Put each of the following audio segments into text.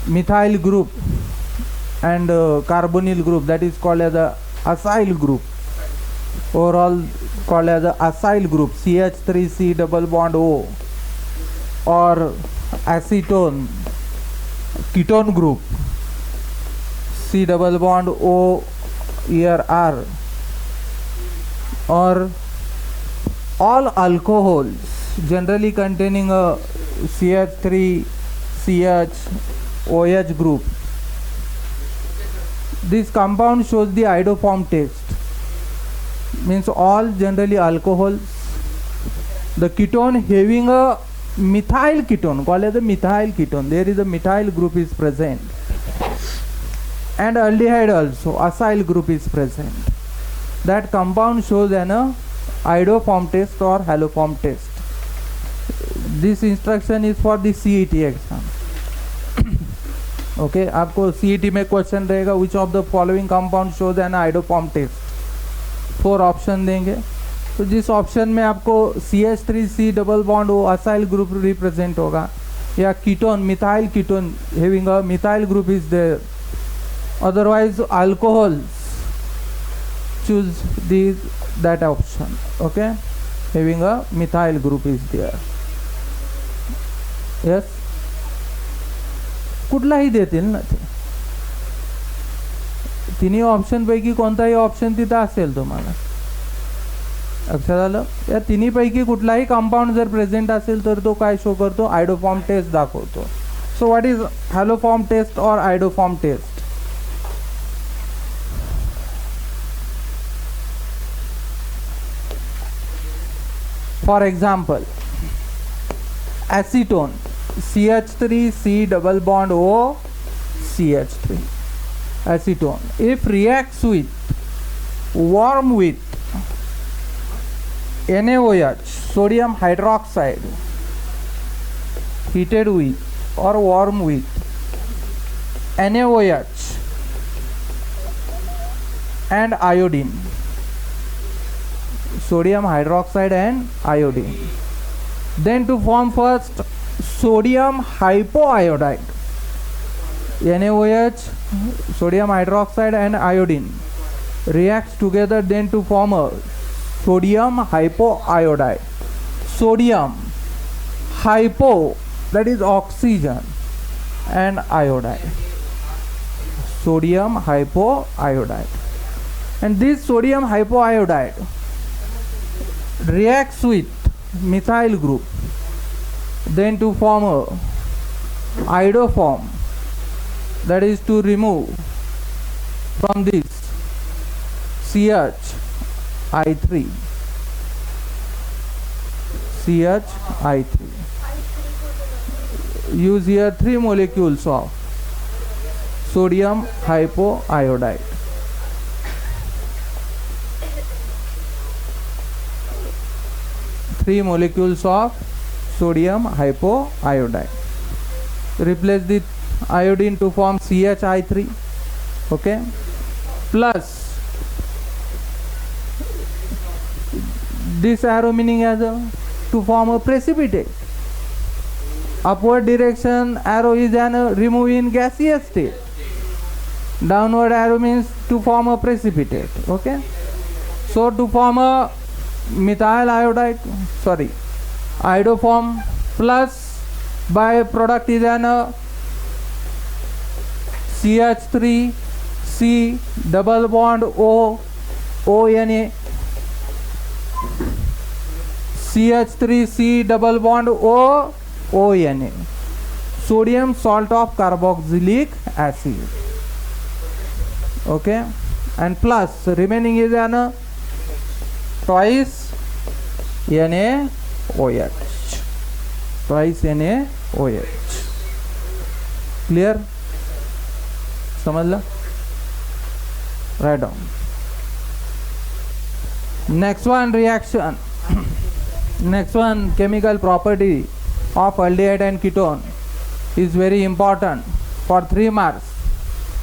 methyl group and carbonyl group, that is called as a acyl group, overall called as a acyl group, CH3C double bond O, or acetone ketone group, C double bond O here R, or all alcohols generally containing a CH3CH group. This compound shows the iodoform taste, means all generally alcohols, the ketone having a methyl ketone called as a methyl ketone, there is a methyl group is present, and aldehyde also acyl group is present. That compound shows an iodoform test or haloform test. This instruction is for the CET exam. Okay, आपको CET में question रहेगा which of the following compound shows an iodoform test, 4 option देंगे, तो जिस option में आपको CH3C double bond O acyl group represent होगा, या ketone methyl ketone having a methyl group is there, otherwise alcohols choose that option. Okay, having a methyl group is there. Yes, कुठलाही देतील ना ते, तिन्ही ऑप्शन पैकी कोणताही ऑप्शन तिथं असेल तुम्हाला, लक्षात आलं. या तिन्ही पैकी कुठलाही कंपाऊंड जर प्रेझेंट असेल तर तो काय शो करतो, आयडोफॉर्म टेस्ट दाखवतो. So what is haloform test और iodoform test? For example, acetone CH3C double bond O CH3, acetone, if reacts with warm with NaOH sodium hydroxide, heated with or warm with NaOH and iodine, sodium hydroxide and iodine, then to form first sodium hypoiodide, NaOH, sodium hydroxide and iodine reacts together, then to form a sodium hypoiodide. Sodium hypo, that is oxygen, and iodide, sodium hypoiodide, and this sodium hypoiodide reacts with methyl group, then to form a iodoform, that is to remove from this CH3, use here 3 molecules of sodium hypoiodide. Three molecules of sodium hypoiodide. Replace the iodine to form CHI3. Okay, plus this arrow meaning as a to form a precipitate. Upward direction arrow is an remove in gaseous state. Downward arrow means to form a precipitate. Okay, so to form a methyl iodide, sorry, iodoform, plus byproduct is an CH3C double bond O ONA, CH3C double bond O ONA, sodium salt of carboxylic acid. Okay, and plus remaining is an twice NaOH, twice NaOH. Clear? समझ लो? Write down. Next one, reaction. Next one, chemical property of aldehyde and ketone is very important for 3 marks.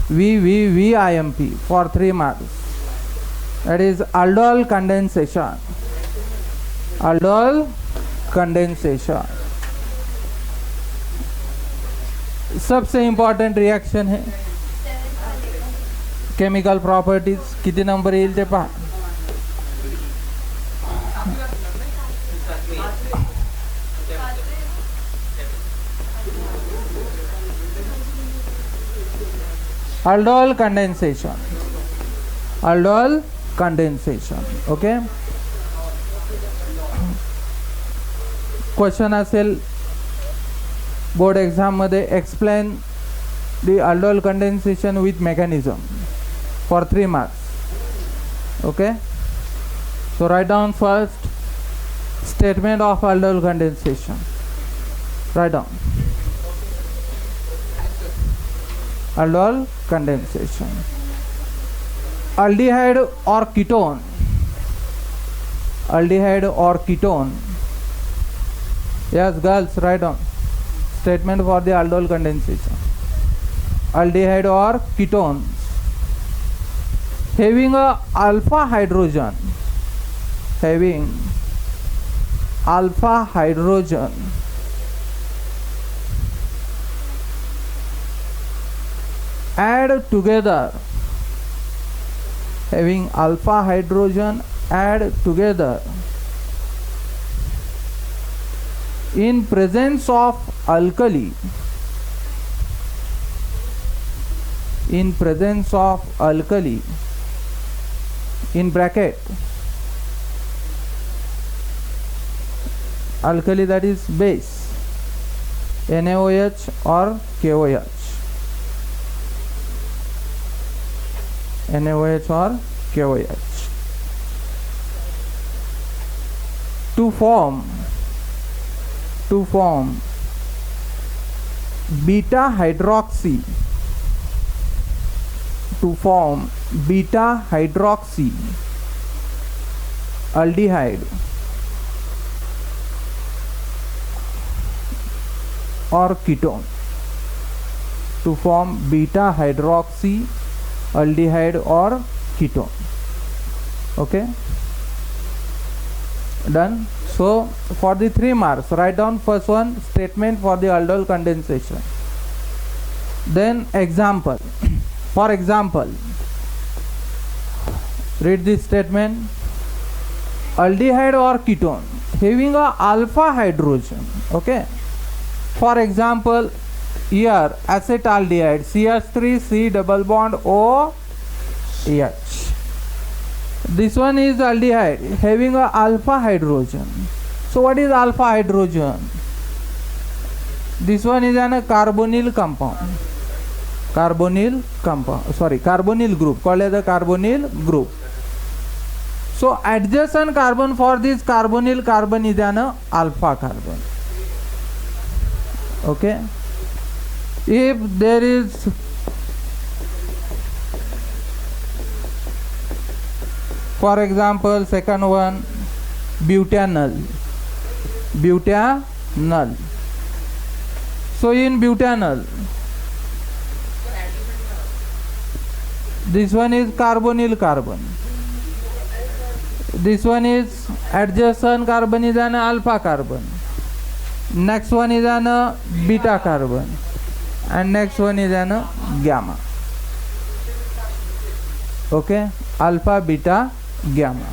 VIMP for 3 marks. That is aldol condensation. Aldol condensation. सबसे important reaction है. Chemical properties किती number येईल ते पहा. aldol condensation. aldol condensation. Okay. Question असेल board exam मध्ये, explain the aldol condensation with mechanism for 3 marks. Okay, so write down first statement of aldol condensation. Write down aldol condensation. Aldehyde or ketone, aldehyde or ketone. Yes girls, write down statement for the aldol condensation. Aldehyde or ketones having a alpha hydrogen, having alpha hydrogen add together, having alpha hydrogen add together in presence of alkali, in presence of alkali, in bracket alkali, that is base, NaOH or KOH, NaOH or KOH, to form beta hydroxy, to form beta hydroxy aldehyde or ketone, to form beta hydroxy aldehyde or ketone. Okay, done. So for the 3 marks, write down first one statement for the aldol condensation, then example. For example, read this statement. Aldehyde or ketone having a alpha hydrogen. Okay, for example, here acetaldehyde, CH3 C double bond OH. This one is aldehyde having a alpha hydrogen. So what is alpha hydrogen? This one is an carbonyl compound, carbonyl compound, sorry, carbonyl group, called as the carbonyl group. So adjacent carbon for this carbonyl carbon is an alpha carbon. Okay, if there is for example second one butanol, butanol. So in butanol, this one is carbonyl carbon, this one is adjacent carbon is an alpha carbon, next one is an beta carbon, and next one is an gamma. Okay, alpha beta gamma,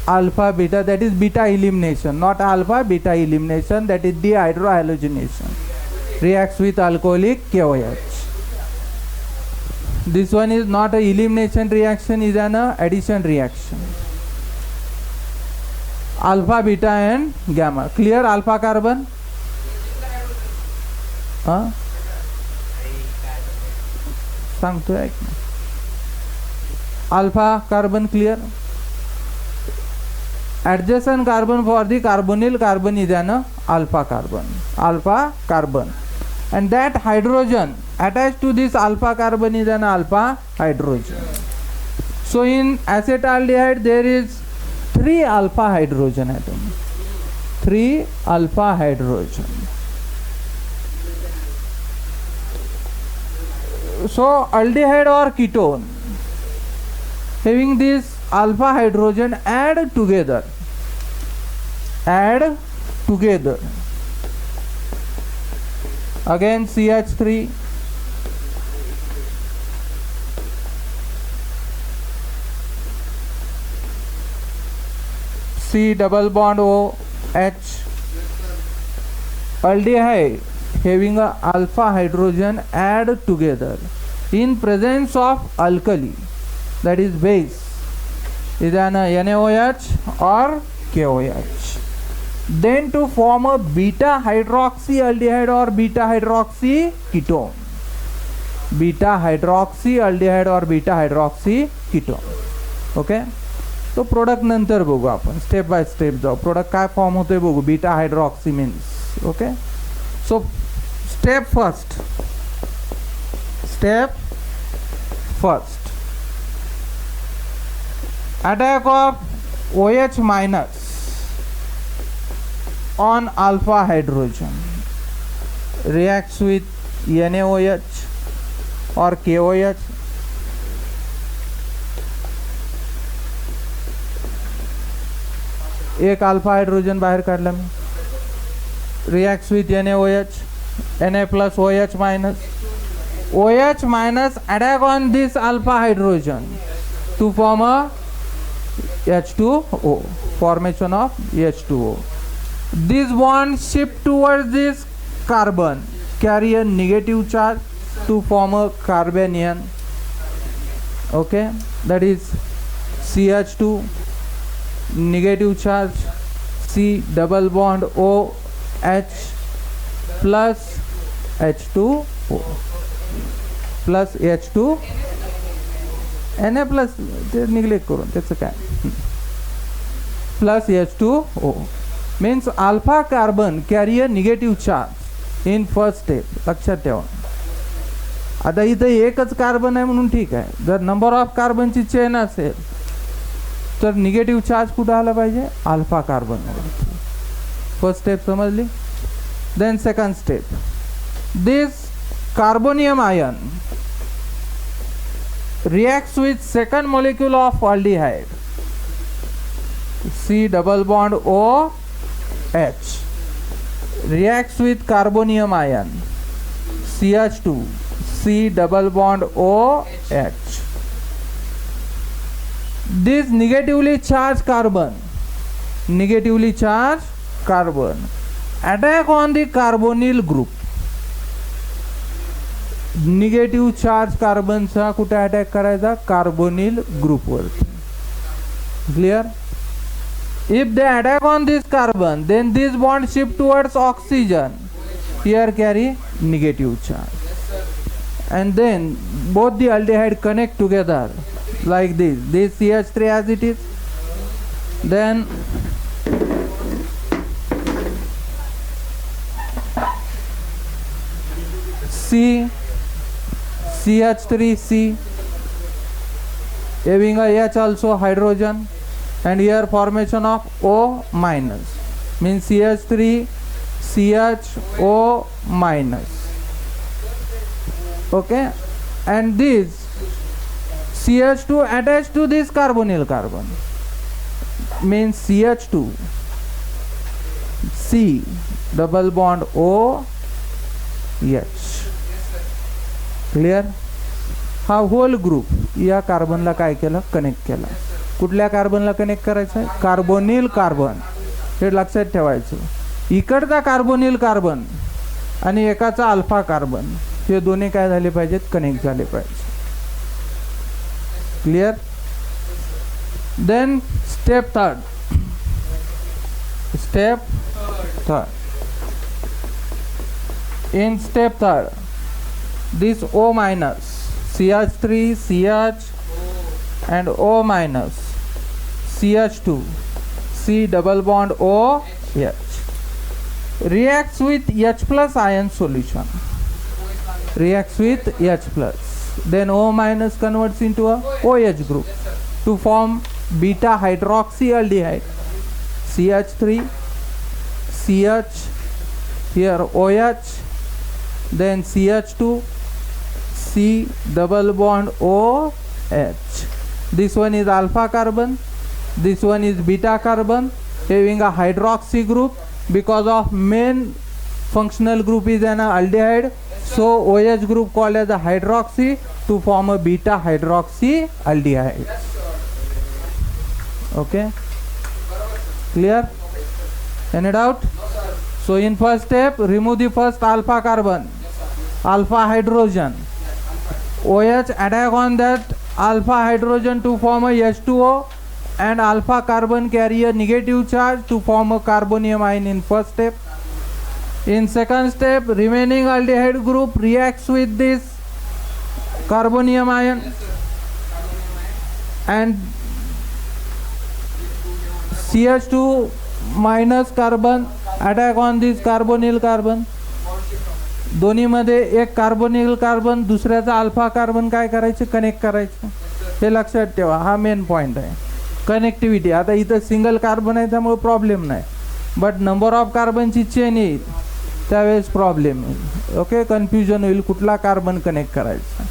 alpha beta, that is beta elimination, not alpha beta elimination, that is dehydrohalogenation, reacts with alcoholic KOH. This one is not a elimination reaction, is an addition reaction. Alpha beta and gamma. Clear? Alpha carbon, सांगतोय ऐक ना. Alpha carbon clear. Adjacent carbon for the carbonyl carbon is an alpha carbon, and that hydrogen attached to this alpha carbon is an alpha hydrogen. So in acetaldehyde there is 3 alpha hydrogen atom, 3 alpha hydrogen. So aldehyde or ketone having this alpha hydrogen add together again CH3, C double bond OH, aldehyde having a alpha hydrogen add together in presence of alkali, that is base, is an NaOH or KOH. Then to form a beta hydroxyaldehyde or beta hydroxy ketone. Beta hydroxyaldehyde or beta hydroxy ketone. Okay, तो product नंतर बघू आपण, step by step जाऊ. Product काय form होतोय बघू. Beta hydroxy means. Okay, so step first, attack of OH minus on alpha hydrogen reacts with NaOH or KOH. एक alpha hydrogen बाहर काढला मी. reacts with NaOH, Na plus OH minus. OH minus attack on this alpha hydrogen to form a H2O, formation of H2O. This bond shift towards this carbon, carry a negative charge to form a carbanion. Okay, that is CH2, negative charge, C double bond OH plus H2O plus H2 Na plus ते neglect करून त्याचं काय plus H2O means alpha carbon carry a negative charge in first step. लक्षात ठेवा. आता इथं एकच carbon आहे म्हणून ठीक आहे. जर नंबर ऑफ कार्बनची चेन असेल तर निगेटिव्ह चार्ज कुठं आला पाहिजे, अल्फा कार्बन. फर्स्ट स्टेप समजली. Then second step, this carbonium ion reacts with second molecule of aldehyde, C double bond OH, reacts with carbonium ion, CH2, C double bond OH. This negatively charged carbon attack on the carbonyl group. Negative charge कार्बनचा कुठे attack करायचा, कार्बोनिल ग्रुपवरती. Clear. If they attack on this carbon then this bond shift towards oxygen, here carry negative charge, and then both the aldehyde connect together like this CH3 as it is. Then CH3C having a H also hydrogen, and here formation of O minus means CH3 CHO minus. Okay, and this CH2 attached to this carbonyl carbon means CH2 C double bond OH. Clear. हा whole group या कार्बनला काय केलं, connect केला. कुठल्या कार्बनला connect करायचं आहे, carbonyl carbon. हे लक्षात ठेवायचं. इकडचा कार्बोनिल कार्बन आणि एकाचा अल्फा कार्बन हे दोन्ही काय झाले पाहिजेत, कनेक्ट झाले पाहिजे. Clear. Then step third, in step third, this O minus CH3 CH and O minus CH2 C double bond OH reacts with H plus ion solution, reacts with H plus, then O minus converts into a OH group to form beta hydroxyaldehyde, CH3 CH, here OH, then CH2 C double bond OH. This one is alpha carbon, this one is beta carbon having a hydroxy group because of main functional group is an aldehyde, so OH group called as a hydroxy to form a beta hydroxy aldehyde. Okay, clear? Any doubt? So in first step, remove the first alpha carbon, alpha hydrogen. OH attack on that alpha hydrogen to form a H2O, and alpha carbon carry a negative charge to form a carbonium ion in first step. In second step, remaining aldehyde group reacts with this carbonium ion and CH2 minus carbon attack on this carbonyl carbon. दोन्ही मध्ये एक carbonyl carbon दुसऱ्याचा alpha carbon काय करायचे, connect करायचे. हे लक्षात ठेवा, हा मेन पॉइंट आहे. कनेक्टिव्हिटी. आता इथं सिंगल कार्बन आहे त्यामुळे प्रॉब्लेम नाही, बट नंबर ऑफ कार्बनची चेन येईल त्यावेळेस प्रॉब्लेम येईल. ओके, कन्फ्युजन होईल कुठला कार्बन कनेक्ट करायचा.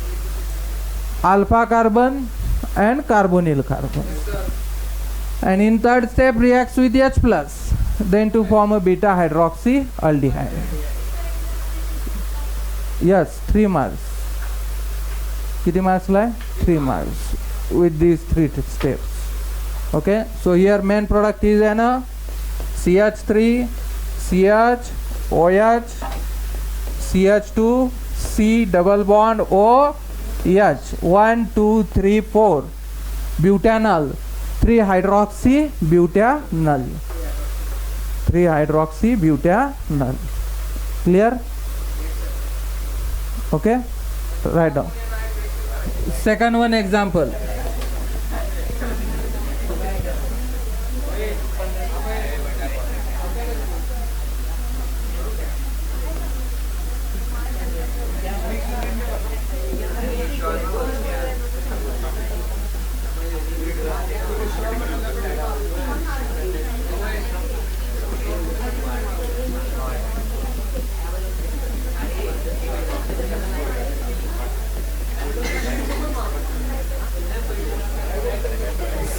Alpha carbon and carbonyl carbon. And in third step reacts with H plus, then to form a beta hydroxy aldehyde. Yes, 3 marks. किती marks लाय? 3 marks with these 3 steps. Okay, so here main product is an CH3, CH, OH, CH2, C double bond O, H, 1, 2, 3, 4, butanol. 3 hydroxy butanol. 3 hydroxy butanol. Clear? Okay, write down. Second one example.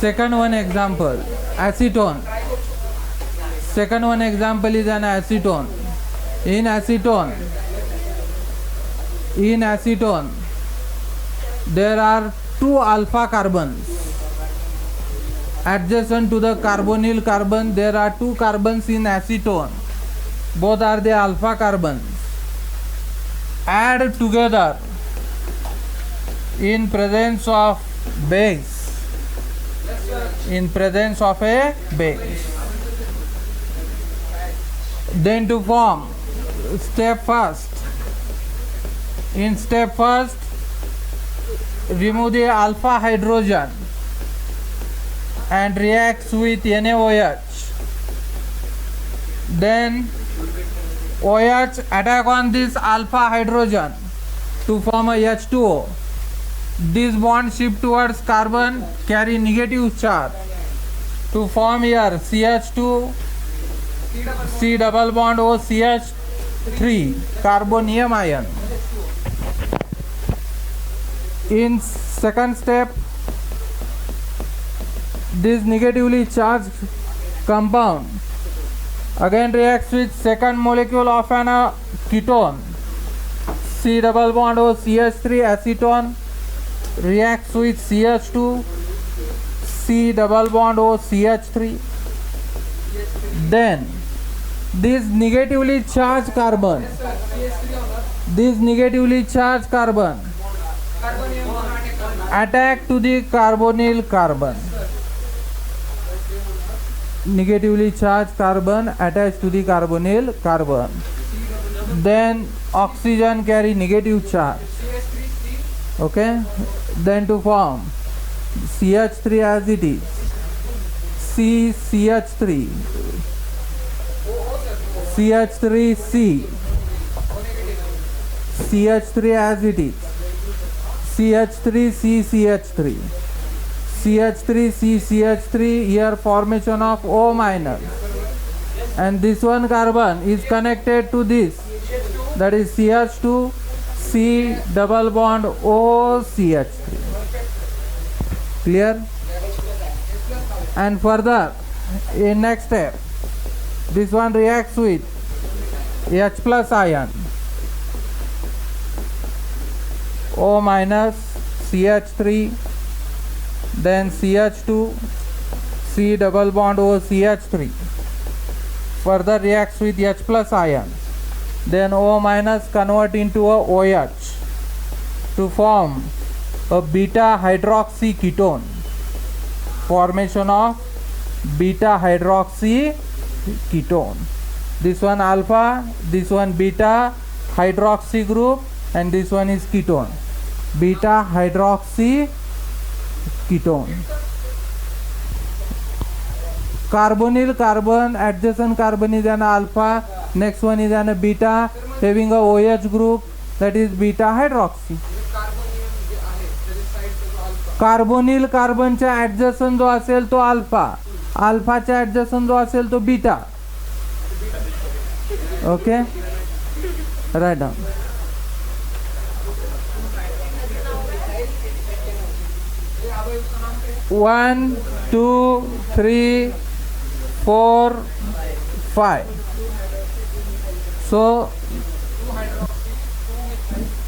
Second one example, acetone. Second one example is an acetone. In acetone, there are 2 alpha carbons. Adjacent to the carbonyl carbon, there are 2 carbons in acetone. Both are the alpha carbons. Add together in presence of base. In presence of a base, then to form step first. In step first, remove the alpha hydrogen and reacts with NaOH. Then OH attack on this alpha hydrogen to form a H2O. This bond shift towards carbon carry negative charge to form here CH2, C double bond O, CH3 carbonium ion. In second step, this negatively charged compound again reacts with second molecule of an ketone, C double bond O, CH3 acetone, reacts with CH2, C double bond O, CH3. Then this negatively charged carbon, attack to the carbonyl carbon. Negatively charged carbon attached to the carbonyl carbon. Then oxygen carry negative charge. Okay, then to form CH3 as it is, CH3, CH3C, CH3 as it is, CH3C, CH3, CH3C, CH3, here formation of O minus, and this one carbon is connected to this, that is CH2, C double bond O, CH3. Clear? And further, in next step, this one reacts with H plus ion, O minus CH3, then CH2, C double bond O CH3, further reacts with H plus ion, then O minus convert into a OH to form a beta hydroxy ketone, formation of beta hydroxy ketone. This one alpha, this one beta hydroxy group, and this one is ketone, beta hydroxy ketone. Carbonyl carbon, adjacent carbon is an alpha, next one is an beta having a OH group, that is beta hydroxy. कार्बोनिल कार्बनच्या adjacent जो असेल तो alpha, अल्फाच्या adjacent जो असेल तो beta. Okay, right down. One two three four five. So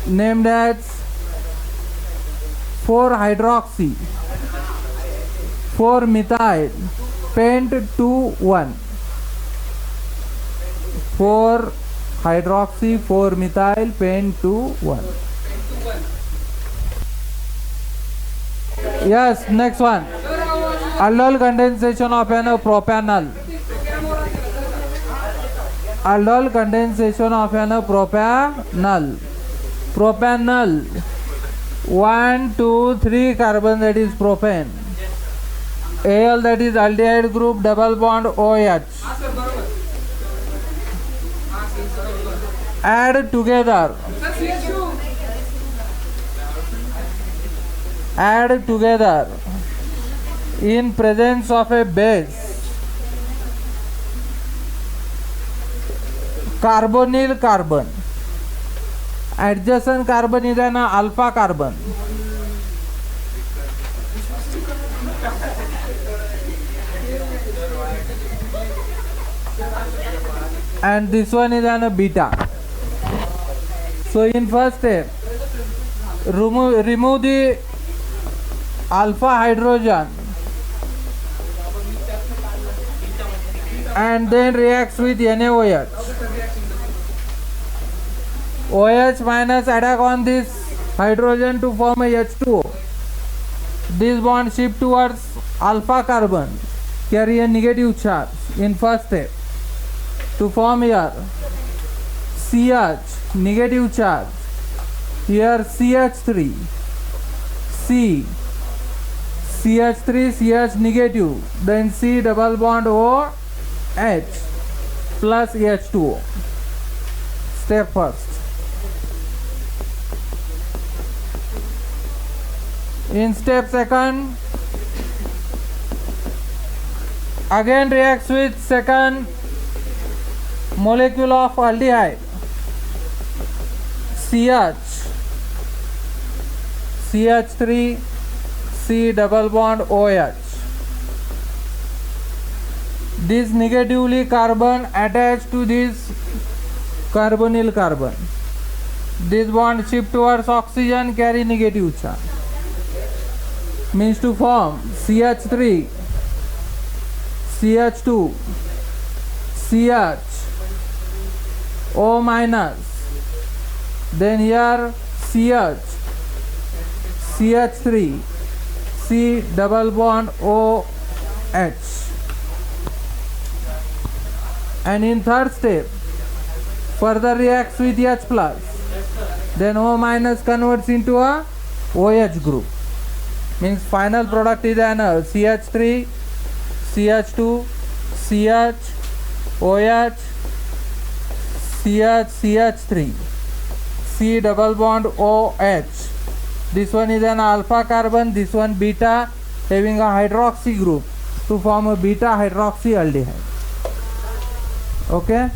named as 4-hydroxy, 4-methyl, pent 2,1. 4-hydroxy, 4-methyl, pent 2,1. Yes, next one. Aldol condensation of an propanol. Aldol condensation of an propanol. Propanol. 1, 2, 3 carbon, that is propane. Al, that is aldehyde group, double bond OH. Add together. Add together in presence of a base. Carbonyl carbon. Adjacent carbon is an alpha carbon. And this one is an beta. So in first step, remove the alpha hydrogen and then reacts with NaOH. OH minus attack on this hydrogen to form a H2O. This bond shift towards alpha carbon, carry a negative charge in first step to form here CH, negative charge, here CH3, C, CH3, CH negative, then C double bond O, H plus H2O. Step first. In step second, again reacts with second molecule of aldehyde, CH, CH3, C double bond OH. This negatively carbon attached to this carbonyl carbon. This bond shift towards oxygen, carry negative charge. Means to form CH3, CH2, CH, O minus, then here CH, CH3, C double bond OH. And in third step, further reacts with H plus, then O minus converts into a OH group. Means final product is an CH3, CH2, CH, OH, CH, CH3, C double bond OH. This one is an alpha carbon, this one beta, having a hydroxy group to form a beta hydroxy aldehyde. Okay.